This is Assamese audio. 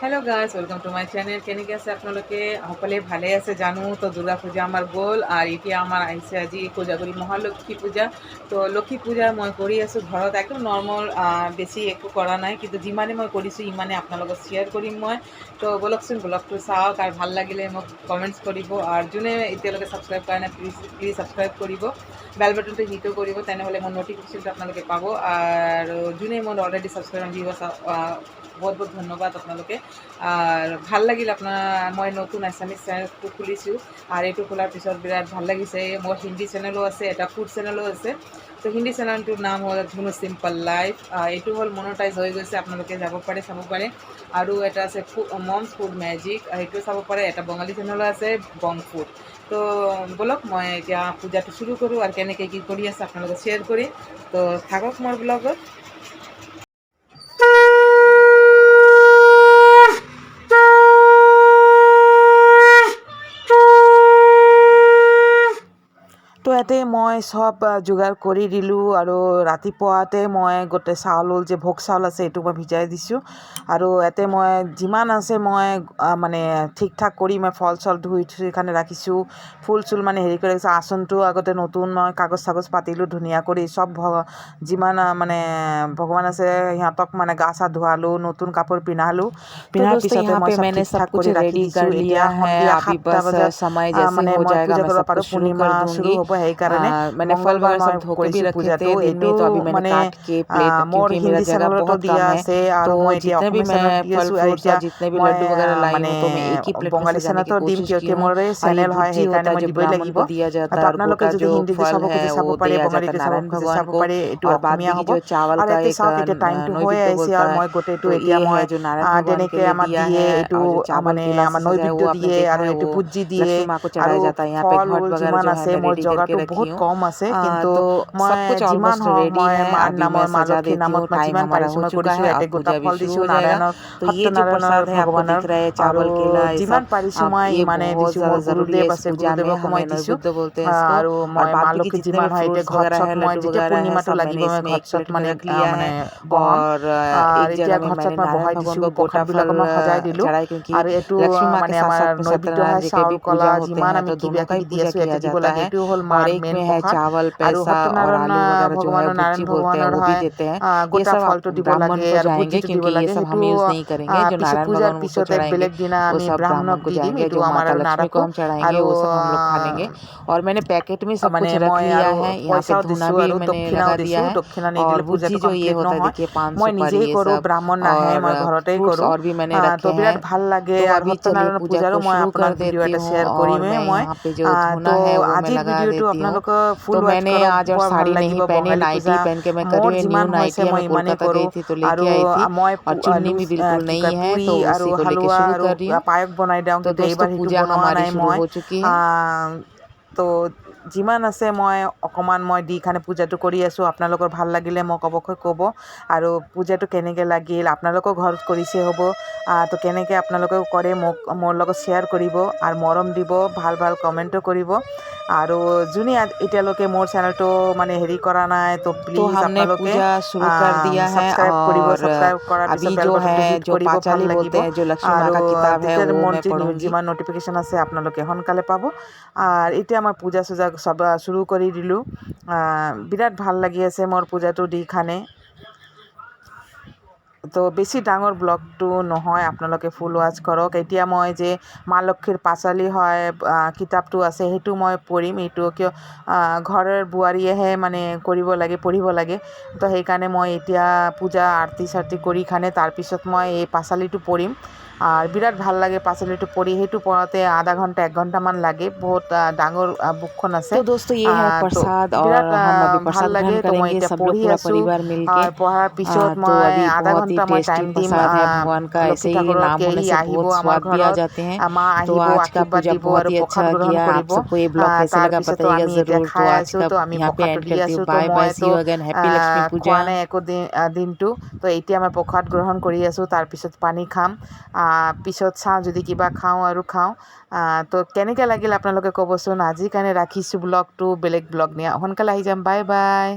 Hello guys, welcome to my channel. কেনেকৈ আছে আপোনালোকে? সকলোৱে ভালে আছে জানো। তো দুৰ্গা পূজা আমাৰ গ'ল আৰু এতিয়া আমাৰ আহিছে আজি কোজাগৰী মহালক্ষ্মী পূজা। তো লক্ষ্মী পূজা মই কৰি আছোঁ ঘৰত, একদম নৰ্মেল, বেছি একো কৰা নাই, কিন্তু যিমানে মই কৰিছোঁ ইমানে আপোনালোকক শ্বেয়াৰ কৰিম মই। তো বলকচোন ব্লগটো চাওক আৰু ভাল লাগিলে মোক কমেণ্টছ কৰিব, আৰু যোনে এতিয়ালৈকে ছাবস্ক্ৰাইব কৰা নাই প্লিজ ছাবস্ক্ৰাইব কৰিব, বেল বাটনটো হিটো কৰিব, তেনেহ'লে মোৰ ন'টিফিকেশ্যনটো আপোনালোকে পাব। আৰু যোনে মোৰ অলৰেডি ছাবস্ক্ৰাইব দিব বহুত বহুত ধন্যবাদ আপোনালোকে। আৰ ভাল লাগিল মই নতুন আছামিজ চেনেলটো খুলিছোঁ, আৰু এইটো খোলাৰ পিছত বিৰাট ভাল লাগিছে। মোৰ হিন্দী চেনেলো আছে, এটা ফুড চেনেলো আছে। তো হিন্দী চেনেলটোৰ নাম হ'ল ধুনু চিম্পল লাইফ। এইটো হ'ল মনোটাইজ হৈ গৈছে, আপোনালোকে যাব পাৰে, চাব পাৰে। আৰু এটা আছে মমছ ফুড মেজিক, সেইটো চাব পাৰে। এটা বঙালী চেনেলো আছে, বং ফুড। তো ব'লক মই এতিয়া পূজাটো শুরু কৰোঁ, আৰু কেনেকৈ কি কৰি আছে আপোনালোকে শ্বেয়াৰ কৰি। তো থাকক মোৰ ব্লগত। তো ইয়াতে মই চব যোগাৰ কৰি দিলোঁ, আৰু ৰাতিপুৱাতে মই গোটেই চাউল যে ভোগ চাউল আছে এইটো মই ভিজাই দিছোঁ। আৰু ইয়াতে মই যিমান আছে মই মানে ঠিক ঠাক কৰি মই ফল চল ধুই সেইকাৰণে ৰাখিছোঁ। ফুল চুল মানে হেৰি কৰি ৰাখিছোঁ। আসনটো আগতে নতুন মই কাগজ চাগজ পাতিলোঁ ধুনীয়া কৰি, চব যিমান মানে ভগৱান আছে সিহঁতক মানে গা চা ধুৱালোঁ, নতুন কাপোৰ পিন্ধালোঁ। পিন্ধাৰ পিছতে মই চব ঠিক ঠাক কৰি ৰাখি দিছোঁ। এতিয়া সন্ধিয়া 7টা বজাত মানে মই পূজা কৰিব পাৰোঁ। পূৰ্ণিমা শুৰু হ'ব, সেইকাৰণে মংগলবাৰ মই কৰিছোঁ পূজাটো। এইটো মানে মোৰ হিন্দী চেনেলতো দিয়া আছে, আৰু মই এতিয়া অসমীয়া চেনেলত দি আছোঁ। আৰু এতিয়া মই মানে বঙালী চেনেলতো দিম, কিয় মোৰ চেনেল হয়, সেইকাৰণে মই দিবই লাগিব। তো আপোনালোকে যদি হিন্দীটো চাব খুজে চাব পাৰে, বঙালীটো চাব খুজে চাব পাৰে, এইটো অসমীয়া হ'ব। আৰু এতিয়া চাওক, এতিয়া টাইমটো হৈ আহিছে, আৰু মই গোটেইটো এতিয়া মই তেনেকৈ আমাক দিয়ে, এইটো মানে আমাৰ নৈবেদ্য দিয়ে, আৰু এইটো পুজি দিয়ে, আৰু ফল যিমান আছে মোৰ জগাটো বহুত কম আছে, কিন্তু মই যিমান হওক মই নামৰ মা লক্ষ্মীৰ নামত মই যিমান পাৰিছোঁ মই কৰিছোঁ। ইয়াতে গোটা ফল দিছোঁ নাৰায়ণৰ, সত্যনাৰায়ণৰ ভগৱানৰ, আৰু যিমান পাৰিছোঁ মই ইমানে দিছোঁ। মোৰ গুৰুদেৱ আছে, গুৰুদেৱকো মই দিছোঁ। আৰু মই মা লক্ষ্মী যিমান হয়, এতিয়া ঘট চট মই যেতিয়া পূৰ্ণিমাটো লাগিব মই ঘট চট মানে বহাম, আৰু এতিয়া ঘট চট মই বহাই দিছোঁ। প্ৰসাদবিলাকো মই সজাই দিলোঁ। আৰু এইটো মানে আমাৰ নৈবেদ্য হয়, চাউল কলা যিমান আমি কিবা কিবি দি আছোঁ ইয়াতে দিব লাগে। এইটো হ'ল মাৰ মেইন প্ৰসাদ। আৰু সত্যনাৰায়ণ ভগৱানৰ, নাৰায়ণ ভগৱানৰ হয়, গোটা ফলটো দিব লাগে, আৰু ভুজিটো দিব লাগে। সেইটো পিছত পূজাৰ পিছত এক বেলেগ দিনা আমি ব্ৰাহ্মণক দি দিম, এইটো আমাৰ আৰু নাৰাখোঁ। আৰু মানে মই আৰু পইচাও দিছোঁ, আৰু দক্ষিণাও দিছোঁ। দক্ষিণা নিদিলে পূজাটো কমপ্লিট নহয়। মই নিজেই কৰোঁ, ব্ৰাহ্মণ নাহে, মই ঘৰতেই কৰোঁ। তো বিৰাট ভাল লাগে। আৰু সত্যনাৰায়ণ পূজাৰো মই আপোনাক ভিডিঅ' এটা শ্বেয়াৰ কৰিমেই মই। তো আজিৰ ভিডিঅ'টো আপোনালোকৰ ফুল ৱাচ কৰক, বৰ ভাল লাগিব। বঙালী পূজা মোৰ যিমান হৈছে মই ইমানেই কৰোঁ। আৰু মই কি কয় পুৰি আৰু হালোৱা আৰু পায়স বনাই দিওঁ, কিন্তু এইবাৰ সেইটো বনোৱা নাই মই। তো যিমান আছে মই অকণমান মই দি খানে পূজাটো কৰি আছোঁ। আপোনালোকৰ ভাল লাগিলে মোক অৱশ্যে ক'ব, আৰু পূজাটো কেনেকৈ লাগিল, আপোনালোকৰ ঘৰত কৰিছে হ'ব। তো কেনেকৈ আপোনালোকেও কৰে মোৰ লগত শ্বেয়াৰ কৰিব, আৰু মৰম দিব, ভাল ভাল কমেণ্টো কৰিব। আৰু যোনে এতিয়ালৈকে মোৰ চেনেলটো মানে হেৰি কৰা নাই, তো প্লিজ আপোনালোকে ছাবস্ক্ৰাইব কৰিব। ছাবস্ক্ৰাইব কৰাৰ পিছত বেল বাটনটো হিট কৰিব, ভাল লাগিব। আৰু তেতিয়া মোৰ যিমান ন'টিফিকেশ্যন আছে আপোনালোকে সোনকালে পাব। আৰু এতিয়া মই পূজা চূজা চব শুৰু কৰি দিলোঁ। বিৰাট ভাল লাগি আছে মোৰ পূজাটো দি খানে। তো বেছি ডাঙৰ ব্লগটো নহয়, আপোনালোকে ফুল ৱাচ কৰক। এতিয়া মই যে মা লক্ষ্মীৰ পাঁচালী হয় কিতাপটো আছে, সেইটো মই পঢ়িম। এইটো কিয় ঘৰৰ বোৱাৰীয়েহে মানে কৰিব লাগে, পঢ়িব লাগে। তো সেইকাৰণে মই এতিয়া পূজা আৰতি চাৰতি কৰি খানে তাৰপিছত মই এই পাঁচালীটো পঢ়িম। আৰু বিৰাট ভাল লাগে পাঁচালীটো পঢ়ি। সেইটো পঢ়োঁতে আধা ঘণ্টা 1 ঘণ্টামান লাগে, বহুত ডাঙৰ বুকখন আছে। তো বিৰাট ভাল লাগে। তো মই এতিয়া পঢ়ি আছোঁ, আৰু পঢ়াৰ পিছত মই আধা ঘণ্টা মই টাইম দিম। লক্ষ্মী ঠাকুৰক এৰি আহিব আমাৰ ঘৰত, মা আহিব, আশীৰ্বাদ দিব, আৰু প্ৰসাদ গ্ৰহণ কৰিব। তাৰপিছতো আমি এতিয়া খাই আছোঁ, তো আমি প্ৰসাদটো দি আছোঁ। তো মইতো খোৱা নাই একো দিনটো। তো এতিয়া মই প্ৰসাদ গ্ৰহণ কৰি আছোঁ, তাৰপিছত পানী খাম, পিছত চাওঁ যদি কিবা খাওঁ আৰু খাওঁ। তো কেনেকৈ লাগিল আপোনালোকে ক'বচোন। আজিৰ কাৰণে ৰাখিছোঁ ব্লগটো, বেলেগ ব্লগ নিয়া সোনকালে আহি যাম। Bye bye.